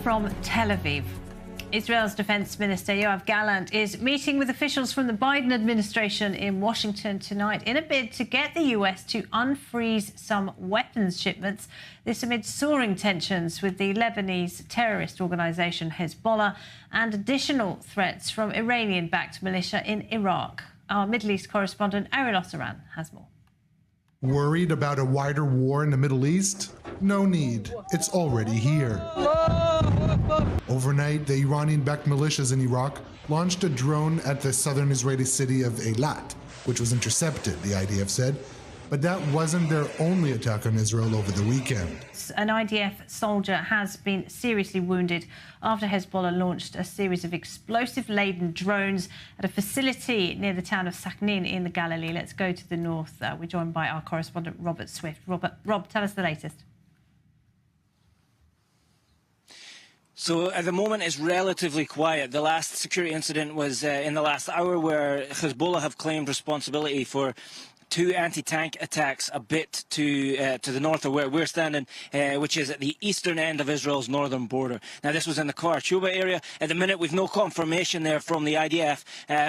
from Tel Aviv. Israel's Defense Minister Yoav Gallant is meeting with officials from the Biden administration in Washington tonight in a bid to get the US to unfreeze some weapons shipments. This amid soaring tensions with the Lebanese terrorist organisation Hezbollah and additional threats from Iranian-backed militia in Iraq. Our Middle East correspondent Ariel Osseran has more. Worried about a wider war in the Middle East? No need. It's already here. Overnight, the Iranian-backed militias in Iraq launched a drone at the southern Israeli city of Eilat, which was intercepted, the IDF said. But that wasn't their only attack on Israel over the weekend. An IDF soldier has been seriously wounded after Hezbollah launched a series of explosive-laden drones at a facility near the town of Sakhnin in the Galilee. Let's go to the north. We're joined by our correspondent, Robert Swift. Rob, tell us the latest. So at the moment it's relatively quiet. The last security incident was in the last hour where Hezbollah have claimed responsibility for two anti-tank attacks a bit to the north of where we're standing, which is at the eastern end of Israel's northern border. Now, this was in the Kfar Chuba area. At the minute, we've no confirmation there from the IDF,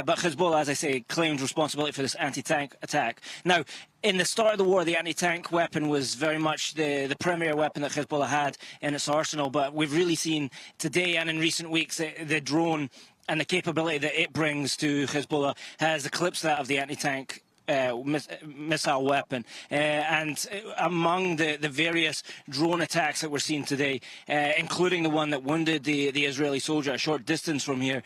but Hezbollah, as I say, claimed responsibility for this anti-tank attack. Now, in the start of the war, the anti-tank weapon was very much the premier weapon that Hezbollah had in its arsenal, but we've really seen today and in recent weeks the drone and the capability that it brings to Hezbollah has eclipsed that of the anti-tank missile weapon. And among the various drone attacks that we're seeing today, including the one that wounded the Israeli soldier a short distance from here,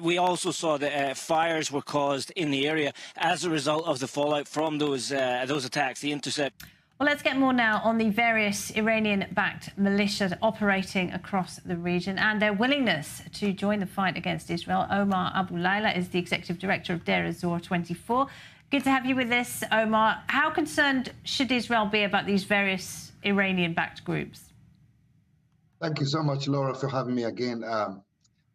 we also saw that fires were caused in the area as a result of the fallout from those attacks, the intercept. Well, let's get more now on the various Iranian-backed militias operating across the region and their willingness to join the fight against Israel. Omar Abu Layla is the executive director of Deir ez-Zor 24. Good to have you with us, Omar. How concerned should Israel be about these various Iranian-backed groups? Thank you so much, Laura, for having me again.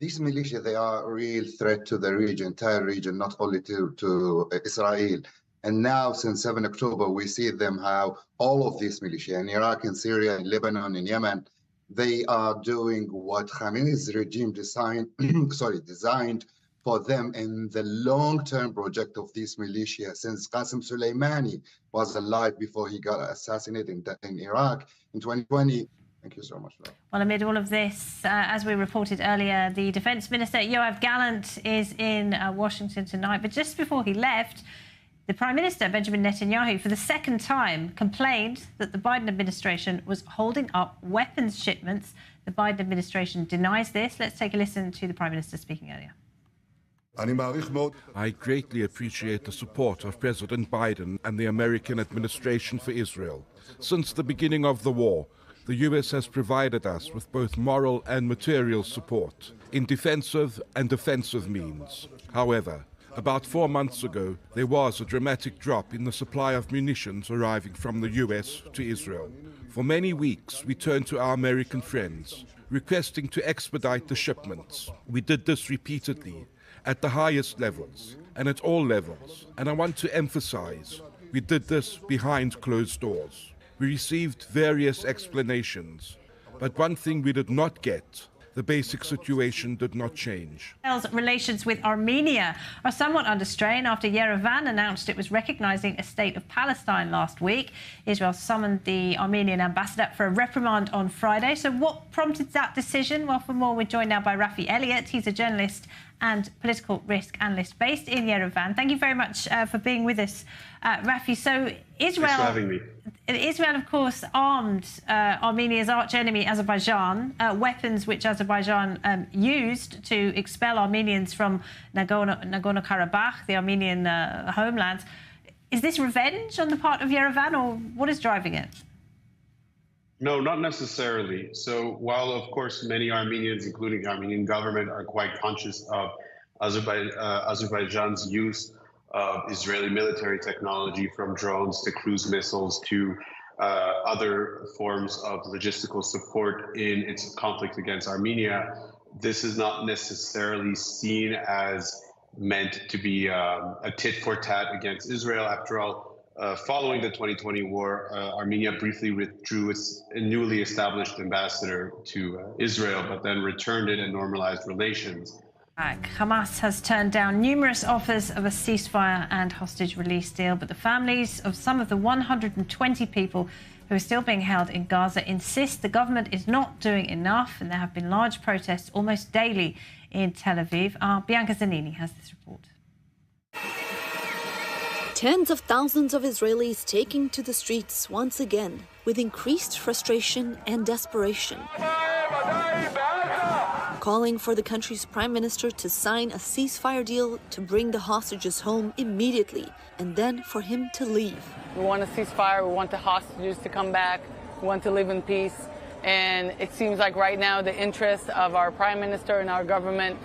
These militia, they are a real threat to the region, entire region, not only to Israel. And now, since 7 October, we see them how all of these militia in Iraq, in Syria, in Lebanon, in Yemen, they are doing what Khamenei's regime designed for them in the long-term project of these militia since Qasem Soleimani was alive before he got assassinated in Iraq in 2020. Thank you so much, Laura. Well, amid all of this, as we reported earlier, the Defense Minister, Yoav Gallant, is in Washington tonight. But just before he left, the Prime Minister, Benjamin Netanyahu, for the second time, complained that the Biden administration was holding up weapons shipments. The Biden administration denies this. Let's take a listen to the Prime Minister speaking earlier. I greatly appreciate the support of President Biden and the American administration for Israel. Since the beginning of the war, the US has provided us with both moral and material support in defensive and offensive means. However, about 4 months ago, there was a dramatic drop in the supply of munitions arriving from the US to Israel. For many weeks, we turned to our American friends, requesting to expedite the shipments. We did this repeatedly, at the highest levels and at all levels. And I want to emphasize, we did this behind closed doors. We received various explanations, but one thing we did not get: the basic situation did not change. Israel's relations with Armenia are somewhat under strain after Yerevan announced it was recognizing a state of Palestine last week. Israel summoned the Armenian ambassador for a reprimand on Friday. So what prompted that decision? Well, for more, we're joined now by Rafi Elliott. He's a journalist and political risk analyst based in Yerevan. Thank you very much for being with us, Rafi. So Israel, thanks for having me. Israel, of course, armed Armenia's arch-enemy Azerbaijan, weapons which Azerbaijan used to expel Armenians from Nagorno-Karabakh, the Armenian homeland. Is this revenge on the part of Yerevan, or what is driving it? No, not necessarily. So while, of course, many Armenians, including the Armenian government, are quite conscious of Azerbaijan's use of Israeli military technology, from drones to cruise missiles to other forms of logistical support in its conflict against Armenia, this is not necessarily seen as meant to be a tit for tat against Israel. After all, Following the 2020 war, Armenia briefly withdrew its newly established ambassador to Israel, but then returned it and normalized relations. Hamas has turned down numerous offers of a ceasefire and hostage release deal, but the families of some of the 120 people who are still being held in Gaza insist the government is not doing enough, and there have been large protests almost daily in Tel Aviv. Our Bianca Zanini has this report. Tens of thousands of Israelis taking to the streets once again with increased frustration and desperation, calling for the country's prime minister to sign a ceasefire deal to bring the hostages home immediately and then for him to leave. We want a ceasefire, we want the hostages to come back, we want to live in peace. And it seems like right now the interest of our prime minister and our government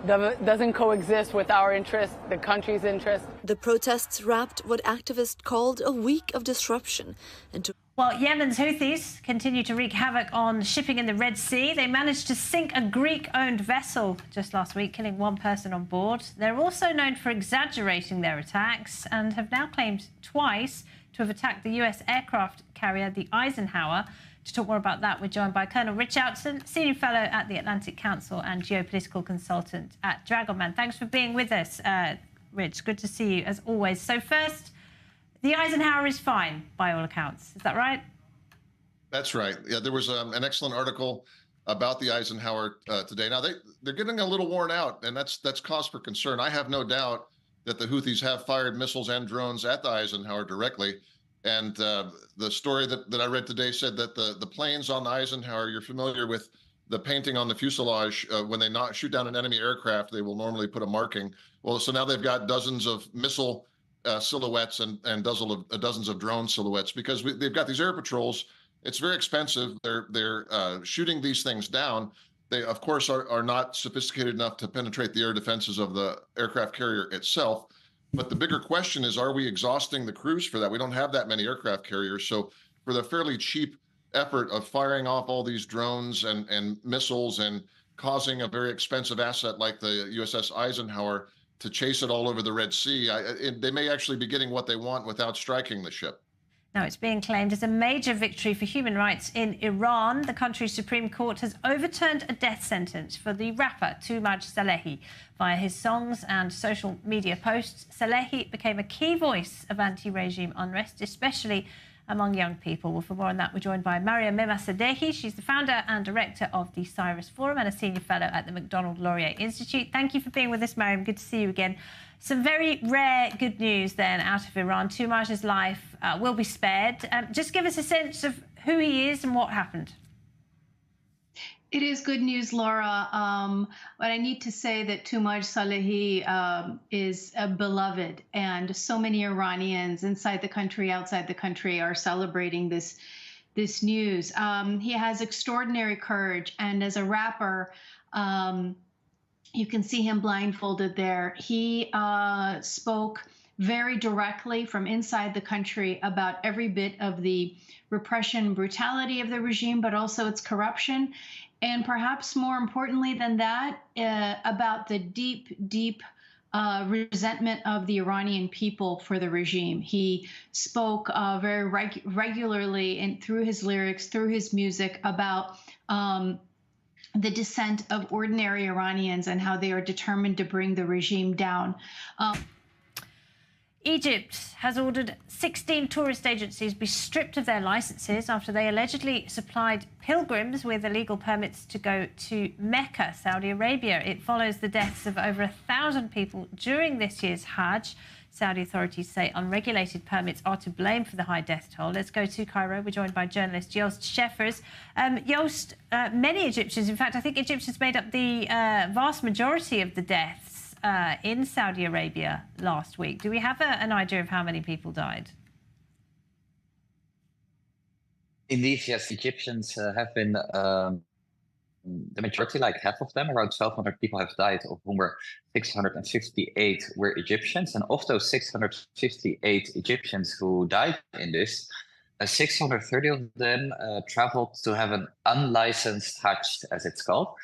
doesn't coexist with our interest, the country's interest. The protests wrapped what activists called a week of disruption. Well, Yemen's Houthis continue to wreak havoc on shipping in the Red Sea. They managed to sink a Greek-owned vessel just last week, killing one person on board. They're also known for exaggerating their attacks and have now claimed twice to have attacked the US aircraft carrier, the Eisenhower. To talk more about that, we're joined by Colonel Richardson, Senior Fellow at the Atlantic Council and Geopolitical Consultant at Dragonman. Thanks for being with us, Rich. Good to see you, as always. So first, the Eisenhower is fine, by all accounts. Is that right? That's right. Yeah, there was an excellent article about the Eisenhower today. Now, they're getting a little worn out, and that's cause for concern. I have no doubt that the Houthis have fired missiles and drones at the Eisenhower directly. And the story that I read today said that the planes on the Eisenhower, you're familiar with the painting on the fuselage, when they shoot down an enemy aircraft, they will normally put a marking. Well, so now they've got dozens of missile silhouettes and dozens of drone silhouettes because they've got these air patrols. It's very expensive. They're shooting these things down. They, of course, are not sophisticated enough to penetrate the air defenses of the aircraft carrier itself. But the bigger question is, are we exhausting the crews for that? We don't have that many aircraft carriers. So for the fairly cheap effort of firing off all these drones and missiles and causing a very expensive asset like the USS Eisenhower to chase it all over the Red Sea, they may actually be getting what they want without striking the ship. Now, it's being claimed as a major victory for human rights in Iran. The country's Supreme Court has overturned a death sentence for the rapper Toomaj Salehi. Via his songs and social media posts, Salehi became a key voice of anti-regime unrest, especially among young people. Well, for more on that, we're joined by Maria Memasadehi. She's the founder and director of the Cyrus Forum and a senior fellow at the Macdonald-Laurier Institute. Thank you for being with us, Mariam. Good to see you again. Some very rare good news then out of Iran. Toomaj's life will be spared. Just give us a sense of who he is and what happened. It is good news, Laura. But I need to say that Toomaj Salehi is beloved, and so many Iranians inside the country, outside the country, are celebrating this news. He has extraordinary courage, and as a rapper, you can see him blindfolded there. He spoke very directly from inside the country about every bit of the repression and brutality of the regime, but also its corruption. And perhaps more importantly than that, about the deep resentment of the Iranian people for the regime. He spoke very regularly and through his lyrics, through his music, about the dissent of ordinary Iranians and how they are determined to bring the regime down. Egypt has ordered 16 tourist agencies be stripped of their licenses after they allegedly supplied pilgrims with illegal permits to go to Mecca, Saudi Arabia. It follows the deaths of over 1,000 people during this year's Hajj. Saudi authorities say unregulated permits are to blame for the high death toll. Let's go to Cairo. We're joined by journalist Joost Scheffers. Joost, many Egyptians, in fact, I think Egyptians made up the vast majority of the deaths in Saudi Arabia last week. Do we have an idea of how many people died? Indeed, yes, Egyptians have been the majority, like half of them, around 1,200 people have died, of whom 658 were Egyptians. And of those 658 Egyptians who died in this, 630 of them traveled to have an unlicensed Hajj, as it's called.